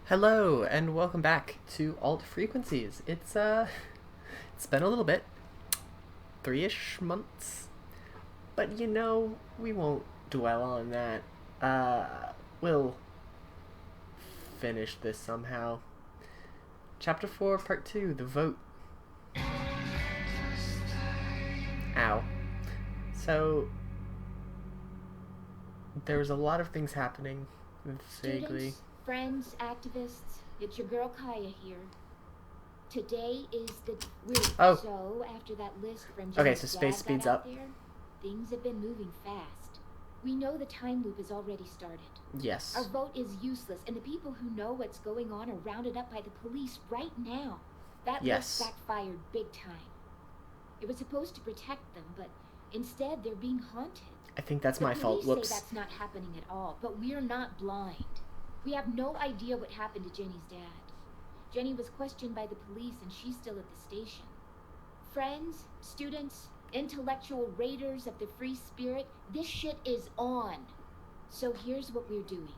Hello and welcome back to Alt Frequencies. It's been a little bit, 3-ish months, but we won't dwell on that. We'll finish this somehow. Chapter 4, Part 2, The Vote. Ow. So there's a lot of things happening. Vaguely. Students, friends, activists, it's your girl Kaya here. Today is the So after that list from Jenny's so space dad speeds got up. out there, things have been moving fast. We know the time loop has already started. Yes. Our vote is useless, and the people who know what's going on are rounded up by the police right now. That list backfired big time. It was supposed to protect them, but instead they're being haunted. I think that's my fault. The police say that's not happening at all, but we're not blind. We have no idea what happened to Jenny's dad. Jenny was questioned by the police and she's still at the station. Friends, students, intellectual raiders of the free spirit, this shit is on. So here's what we're doing.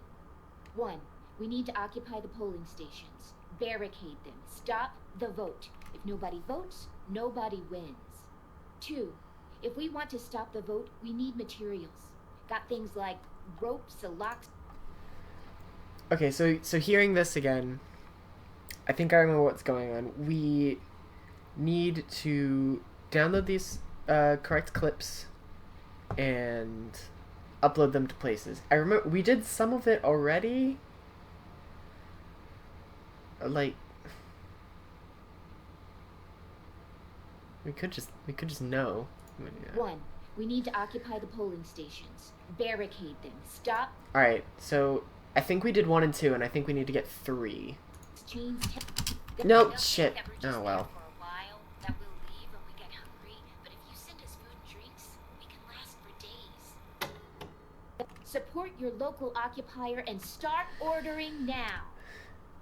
1, we need to occupy the polling stations. Barricade them. Stop the vote. If nobody votes, nobody wins. 2, if we want to stop the vote, we need materials. Got things like ropes, locks. Okay, so hearing this again, I think I remember what's going on. We need to download these correct clips and upload them to places. I remember we did some of it already. Like we could just know. 1, we need to occupy the polling stations. Barricade them. Stop. All right, so I think we did 1 and 2, and I think we need to get 3. Nope, shit. Oh well. Support your local occupier and start ordering now.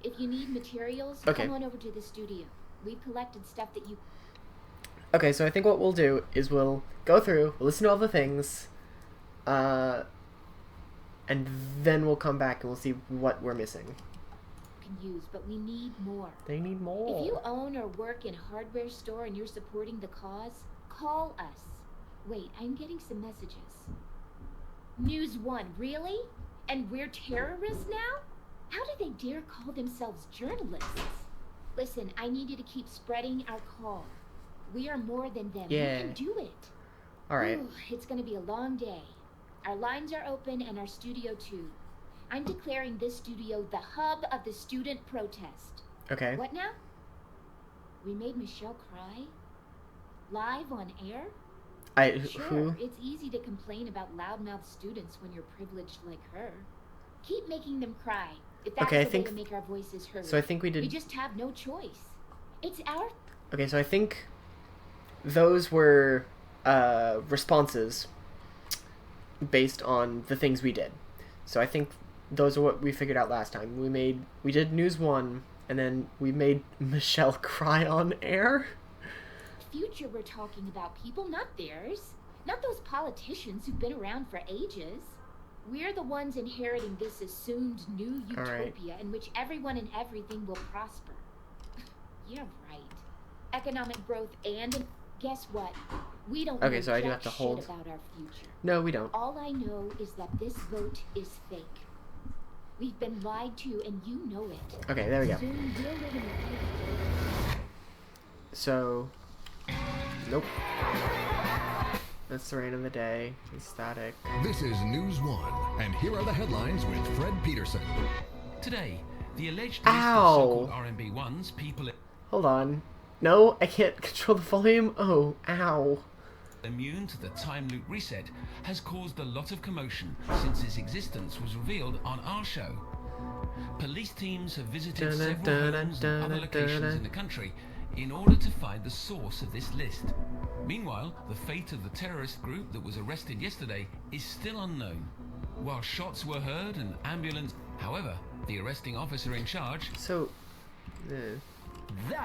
If you need materials, come on over to the studio. We've collected stuff that you... Okay, so I think what we'll do is we'll go through, we'll listen to all the things, and then we'll come back and we'll see what we're missing. Can use, but we need more. They need more. If you own or work in a hardware store and you're supporting the cause, call us. Wait, I'm getting some messages. News 1, really? And we're terrorists now? How do they dare call themselves journalists? Listen, I need you to keep spreading our call. We are more than them. Yeah. We can do it. Alright. It's gonna be a long day. Our lines are open and our studio too. I'm declaring this studio the hub of the student protest. Okay. What now? We made Michelle cry? Live on air? Sure, who? It's easy to complain about loudmouth students when you're privileged like her. Keep making them cry. If that's the way to make our voices heard. So I think we did... We just have no choice. It's our... Okay, so I think those were responses based on the things we did. So I think those are what we figured out last time. We did News 1, and then we made Michelle cry on air. Future we're talking about, people, not theirs. Not those politicians who've been around for ages. We're the ones inheriting this assumed new utopia in which everyone and everything will prosper. Yeah, right. Economic growth and guess what? We don't know so I do have to hold about our future. No, we don't. All I know is that this vote is fake. We've been lied to and you know it. Okay, there we go. Soon we'll live in a... So, nope. That's the rain of the day. It's static. This is News 1, and here are the headlines with Fred Peterson. Today, the alleged list of so-called RMB ones people... Hold on. No, I can't control the volume. Oh, ow. Immune to the time loop reset has caused a lot of commotion since its existence was revealed on our show. Police teams have visited several homes and other locations in the country in order to find the source of this list. Meanwhile, the fate of the terrorist group that was arrested yesterday is still unknown. While shots were heard and ambulance... However, the arresting officer in charge... So...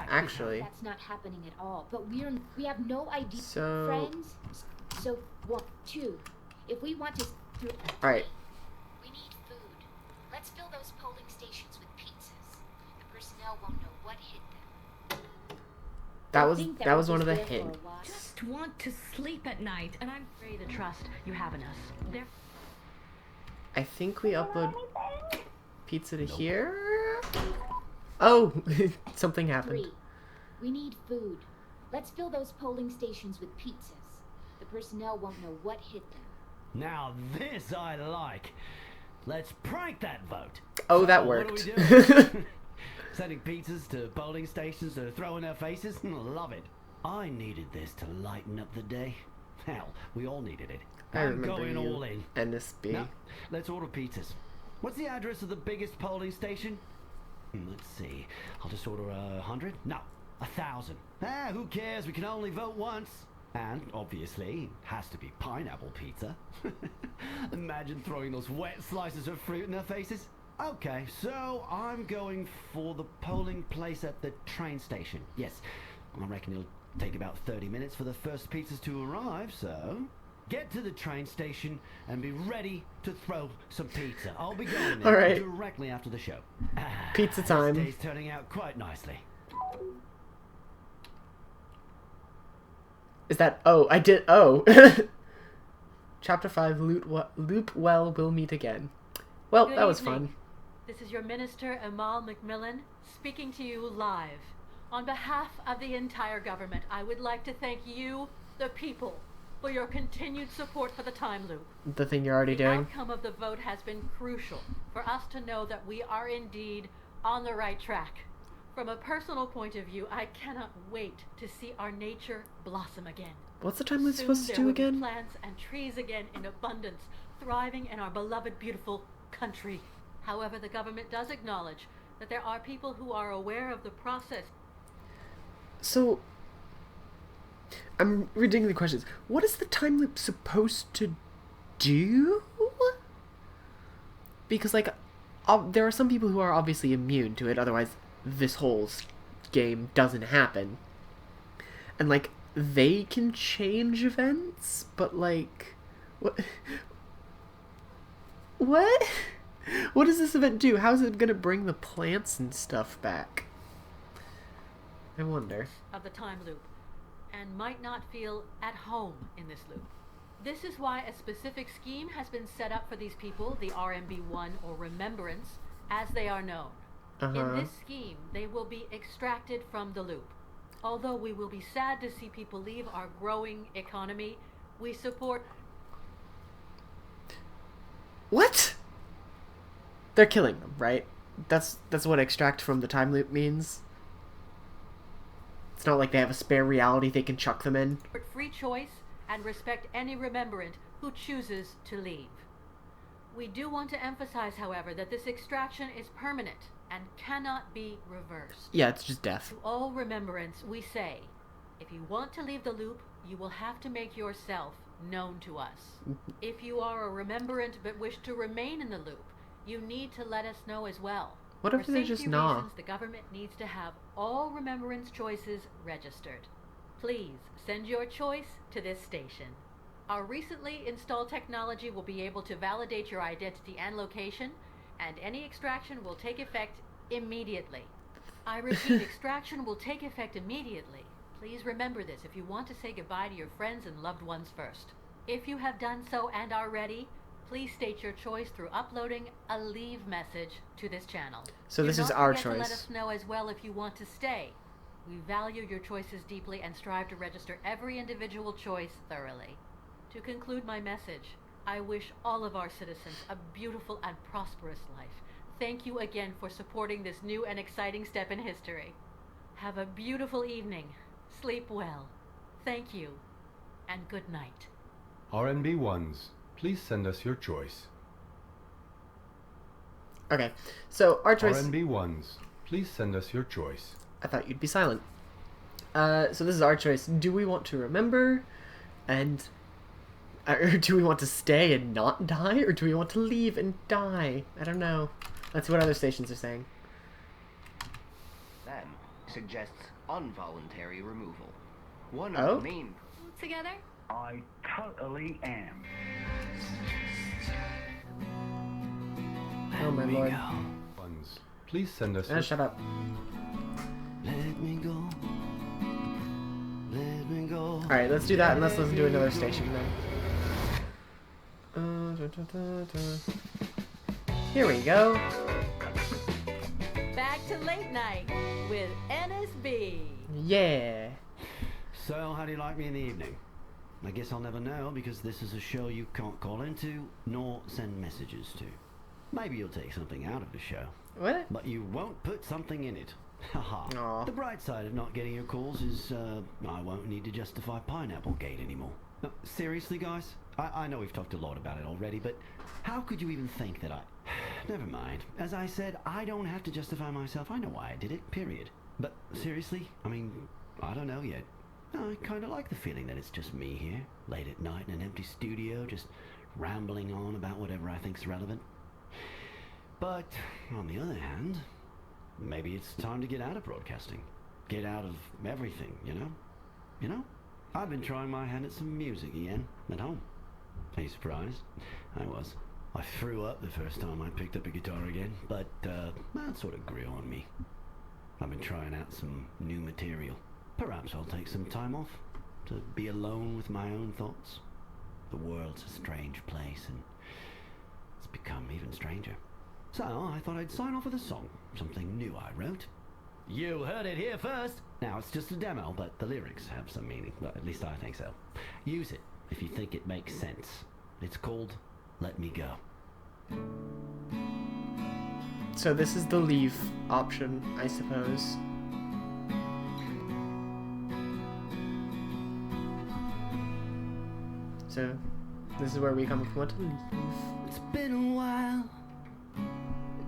actually... That's not happening at all, but we have no idea... So... Friends? So, 1, 2, if we want to... Alright. We need food. Let's Let's fill those polling stations with pizzas. The personnel won't know what hit them. That was one of the just there for a hints. while. Just want to sleep at night, and I'm afraid the trust you have in us. There. I think we upload pizza to here. Oh, something happened. 3. We need food. Let's fill those polling stations with pizzas. The personnel won't know what hit them. Now this I like. Let's prank that vote. Oh, that So, worked. What are we doing? Sending pizzas to polling stations to throw in their faces? Love it. I needed this to lighten up the day. Hell, we all needed it. I I'm remember going you, all in. NSB. Now, let's order pizzas. What's the address of the biggest polling station? Let's see. I'll just order 100? No, 1,000. Who cares? We can only vote once. And, obviously, has to be pineapple pizza. Imagine throwing those wet slices of fruit in their faces. Okay, so I'm going for the polling place at the train station. Yes, I reckon it'll take about 30 minutes for the first pizzas to arrive, so... Get to the train station and be ready to throw some pizza. I'll be going there All right. directly after the show. Pizza time. This day's turning out quite nicely. Is that... Oh, I did... Oh. Chapter 5, Loop Well Will Meet Again. Well, Good that was evening. fun. This is your minister, Amal McMillan, speaking to you live. On behalf of the entire government, I would like to thank you, the people, for your continued support for the time loop. The thing you're already The doing. outcome of the vote has been crucial for us to know that we are indeed on the right track. From a personal point of view, I cannot wait to see our nature blossom again. What's the time loop Soon supposed to there do will be again? plants and trees again in abundance, thriving in our beloved, beautiful country. However, the government does acknowledge that there are people who are aware of the process. So, I'm reading the questions. What is the time loop supposed to do? Because, like, there are some people who are obviously immune to it, otherwise this whole game doesn't happen. And, like, they can change events, but, like, what? What? What does this event do? How is it gonna bring the plants and stuff back? I wonder. Of the time loop, and might not feel at home in this loop. This is why a specific scheme has been set up for these people, the RMB1 or remembrance, as they are known. In this scheme, they will be extracted from the loop. Although we will be sad to see people leave our growing economy, we support... What? They're killing them, right? That's what extract from the time loop means. It's not like they have a spare reality they can chuck them in. free choice and respect any remembrant who chooses to leave. We do want to emphasize, however, that this extraction is permanent and cannot be reversed. Yeah, it's just death. To all remembrants, we say, if you want to leave the loop, you will have to make yourself known to us. If you are a remembrant but wish to remain in the loop, you need to let us know as well. What For if they just safety gnaw? reasons, the government needs to have all remembrance choices registered. Please send your choice to this station. Our recently installed technology will be able to validate your identity and location, and any extraction will take effect immediately. I repeat, extraction will take effect immediately. Please remember this if you want to say goodbye to your friends and loved ones first. If you have done so and are ready, please state your choice through uploading a leave message to this channel. So Do this is not our forget to let choice. us know as well if you want to stay. We value your choices deeply and strive to register every individual choice thoroughly. To conclude my message, I wish all of our citizens a beautiful and prosperous life. Thank you again for supporting this new and exciting step in history. Have a beautiful evening. Sleep well. Thank you, and good night. RNB1s, please send us your choice. Okay, so our choice... RNB1s, please send us your choice. I thought you'd be silent. So this is our choice. Do we want to remember and... Or do we want to stay and not die? Or do we want to leave and die? I don't know. Let's see what other stations are saying. Then suggests involuntary removal. One Oh? of the main... Together? I totally am. Oh my lord. Ones. Please send us your... Shut up. Let me go. Let me go. Alright, let's do that and let's listen to another station then. Here we go. Back to late night with NSB. Yeah. So, how do you like me in the evening? I guess I'll never know because this is a show you can't call into nor send messages to. Maybe you'll take something out of the show. What? But you won't put something in it. Haha. Aw. The bright side of not getting your calls is I won't need to justify Pineapple Gate anymore. No, seriously, guys? I know we've talked a lot about it already, but how could you even think that I... Never mind. As I said, I don't have to justify myself. I know why I did it, period. But seriously, I mean, I don't know yet. I kind of like the feeling that it's just me here, late at night in an empty studio, just rambling on about whatever I think's relevant. But, on the other hand, maybe it's time to get out of broadcasting. Get out of everything, you know? You know? I've been trying my hand at some music again, at home. Are you surprised? I was. I threw up the first time I picked up a guitar again, but that sort of grew on me. I've been trying out some new material. Perhaps I'll take some time off to be alone with my own thoughts. The world's a strange place, and it's become even stranger. So I thought I'd sign off with a song, something new I wrote. You heard it here first. Now it's just a demo, but the lyrics have some meaning. Well, at least I think so. Use it if you think it makes sense. It's called Let Me Go. So this is the leave option, I suppose. So this is where we come from. What to leave? It's been a while,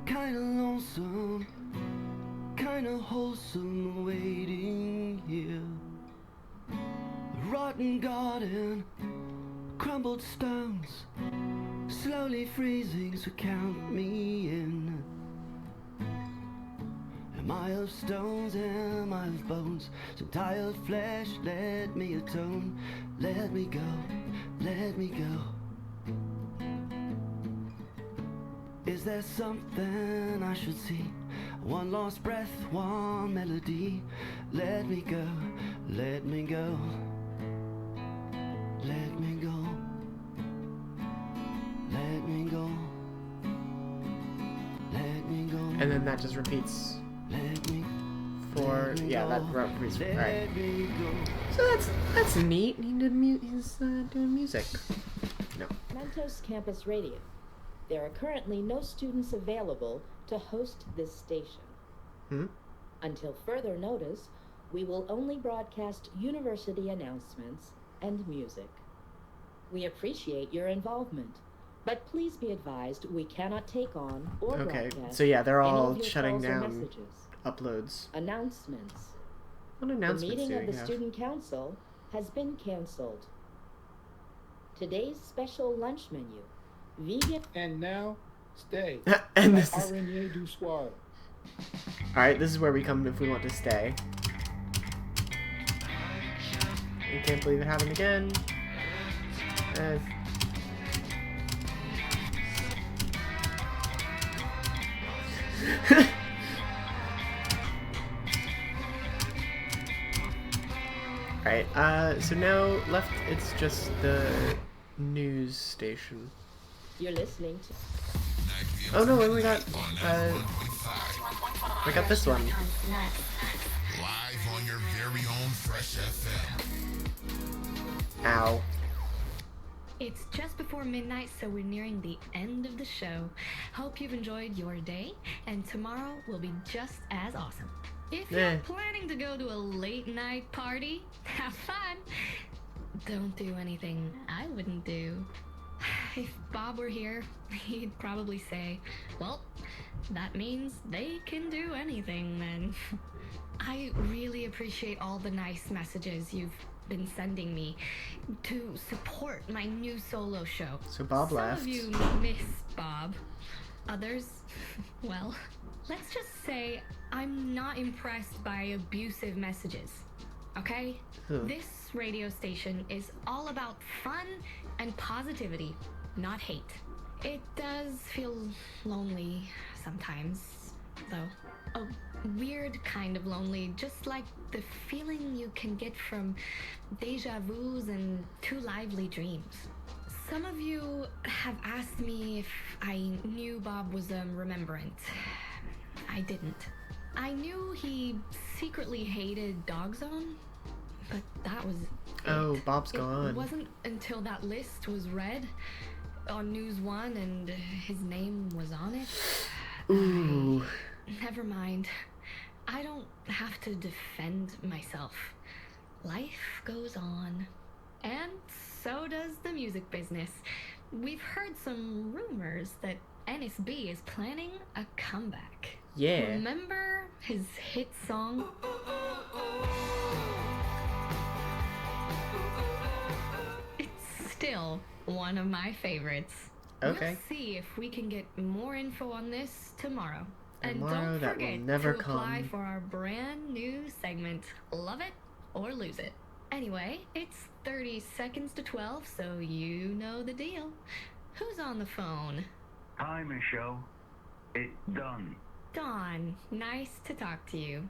kinda lonesome, kinda wholesome waiting here. A rotten garden, crumbled stones, slowly freezing, so count me in. Am I of stones, am I of bones? Some tired flesh, let me atone. Let me go, let me go. Is there something I should see? One lost breath, one melody. Let me go, let me go. Let me go. Let me go. Let me go. And then that just repeats Let me for that repeats. let Right. me go. So that's neat. He's doing music. No. Mentos Campus Radio. There are currently no students available to host this station. Until further notice, we will only broadcast university announcements and music. We appreciate your involvement, but please be advised we cannot take on or Okay. broadcast So yeah, they're any all of your shutting calls or down messages. uploads. Announcements. What The announcements meeting do of we the have? Student Council has been canceled. Today's special lunch menu, vegan. And now, stay. And this is Araignée du soir. alright. This is where we come if we want to stay. I can't believe it happened again. Alright, so now left it's just the news station. You're listening to. Oh no, and we got this one. Live on your very own Fresh FM. Ow. It's just before midnight, so we're nearing the end of the show. Hope you've enjoyed your day, and tomorrow will be just as awesome. If you're planning to go to a late night party, have fun. Don't do anything I wouldn't do. If Bob were here, he'd probably say, well, that means they can do anything then. I really appreciate all the nice messages you've been sending me to support my new solo show. So Bob left. Some of you miss Bob. Others, well, let's just say I'm not impressed by abusive messages, okay? This radio station is all about fun and positivity, not hate. It does feel lonely sometimes, though. A weird kind of lonely, just like the feeling you can get from deja vus and too lively dreams. Some of you have asked me if I knew Bob was a remembrant. I didn't. I knew he secretly hated Dog Zone, but that was it. Oh, Bob's gone. It wasn't until that list was read on News One and his name was on it. Ooh. Never mind. I don't have to defend myself. Life goes on. And so does the music business. We've heard some rumors that NSB is planning a comeback. Yeah. Remember his hit song? It's still one of my favorites. Okay. We'll see if we can get more info on this tomorrow. Tomorrow, and don't that will forget never to apply come. for our brand new segment, Love It or Lose It. Anyway, it's 30 seconds to 12, so you know the deal. Who's on the phone? Hi, Michelle. It's done. Dawn, nice to talk to you.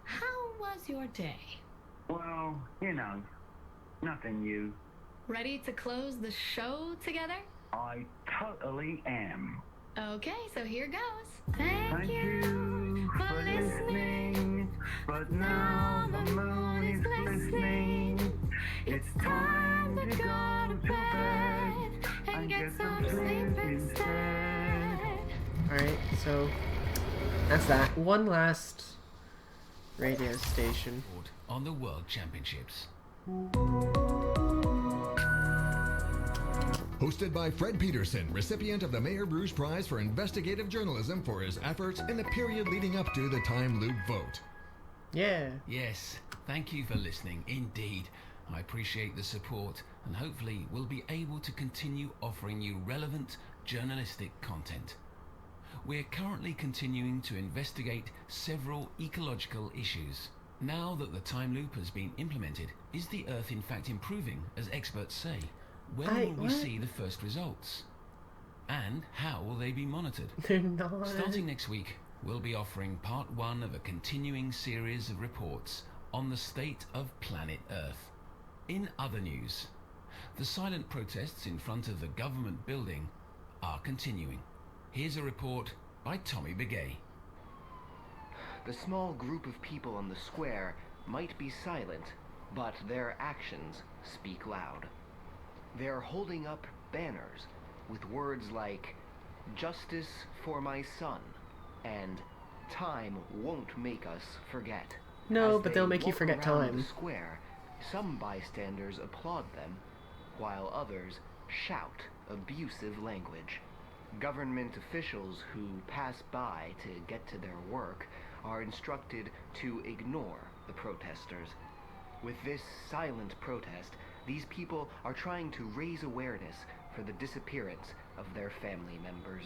How was your day? Well, you know, nothing new. Ready to close the show together? I totally am. Okay, so here goes. Thank you for listening, but now the moon is glistening. It's time to go to bed and get some sleep instead. Alright, so that's that. One last radio station. On the World Championships. Hosted by Fred Peterson, recipient of the Mayor Bruce Prize for Investigative Journalism for his efforts in the period leading up to the time loop vote. Yeah. Yes, thank you for listening. Indeed, I appreciate the support and hopefully we'll be able to continue offering you relevant journalistic content. We're currently continuing to investigate several ecological issues. Now that the time loop has been implemented, is the Earth in fact improving, as experts say? When will we see the first results? And how will they be monitored? They're not. Starting next week, we'll be offering part 1 of a continuing series of reports on the state of planet Earth. In other news, the silent protests in front of the government building are continuing. Here's a report by Tommy Begay. The small group of people on the square might be silent, but their actions speak loud. They're holding up banners with words like, "Justice for my son," and "Time won't make us forget." No, As but they'll they make you walk forget around time. the square, some bystanders applaud them, while others shout abusive language. Government officials who pass by to get to their work are instructed to ignore the protesters. With this silent protest, these people are trying to raise awareness for the disappearance of their family members.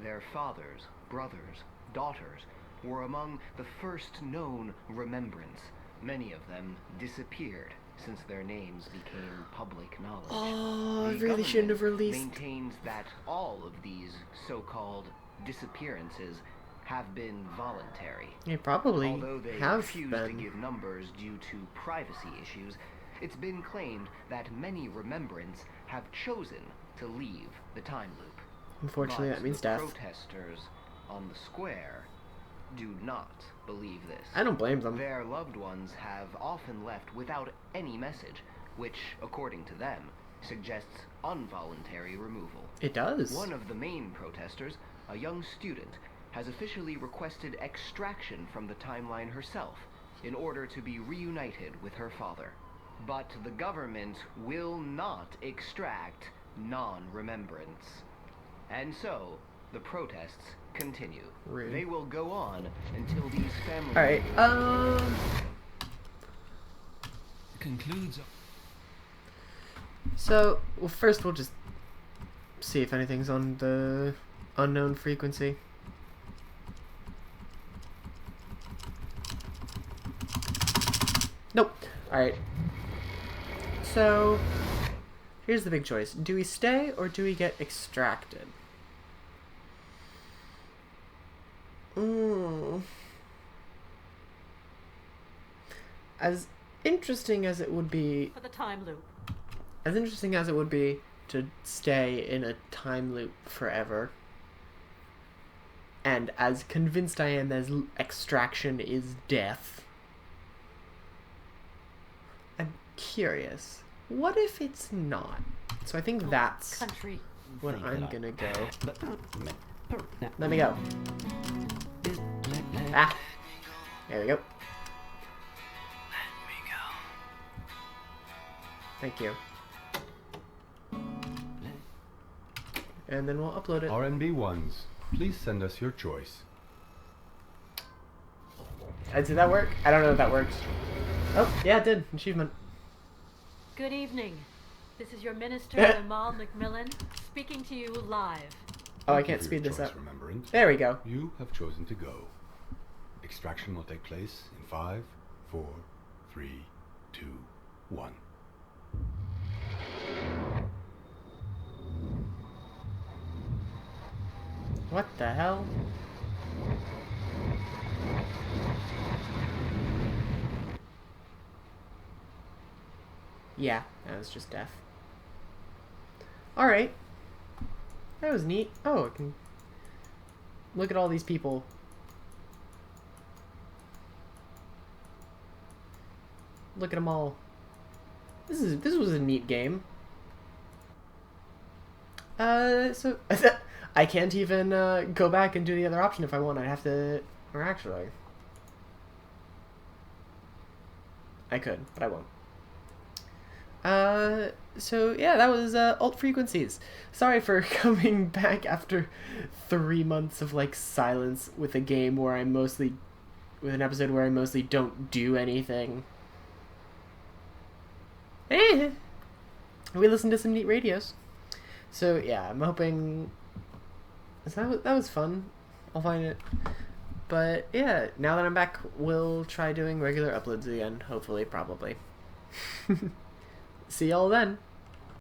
Their fathers, brothers, daughters were among the first known remembrants. Many of them disappeared since their names became public knowledge. Oh, I The really shouldn't have government released. maintains that all of these so-called disappearances have been voluntary. They probably Although they have refuse to been. give numbers due to privacy issues, it's been claimed that many remembrants have chosen to leave the time loop. Unfortunately, But that means the death. protesters on the square do not believe this. I don't blame them. Their loved ones have often left without any message, which, according to them, suggests involuntary removal. It does. One of the main protesters, a young student, has officially requested extraction from the timeline herself in order to be reunited with her father. But the government will not extract non-remembrance. And so, the protests continue. Rude. They will go on until these families... Alright, Concludes. So, well, first we'll just see if anything's on the unknown frequency. Nope. Alright. So, Here's the big choice. Do we stay or do we get extracted? As interesting as it would be... For the time loop. As interesting as it would be to stay in a time loop forever, and as convinced I am as extraction is death, I'm curious. What if it's not? So I think that's what I'm gonna go. Let me go. Ah! There we go. Thank you. And then we'll upload it. RNB ones, please send us your choice. Did that work? I don't know if that works. Oh, yeah, it did. Achievement. Good evening. This is your minister, Amal McMillan, speaking to you live. Oh, I can't speed this up. Remembrant. There we go. You have chosen to go. Extraction will take place in 5, 4, 3, 2, 1. What the hell? Yeah, that was just death. Alright. That was neat. Oh, I can look at all these people. Look at them all. This was a neat game. So I can't even go back and do the other option if I want. I'd have to, or actually, I could, but I won't. So yeah, that was alt frequencies. Sorry for coming back after 3 months of like silence with a game where I mostly, with an episode where I mostly don't do anything. We listened to some neat radios. So yeah, I'm hoping. That was fun. I'll find it. But yeah, now that I'm back, we'll try doing regular uploads again. Hopefully, probably. See y'all then.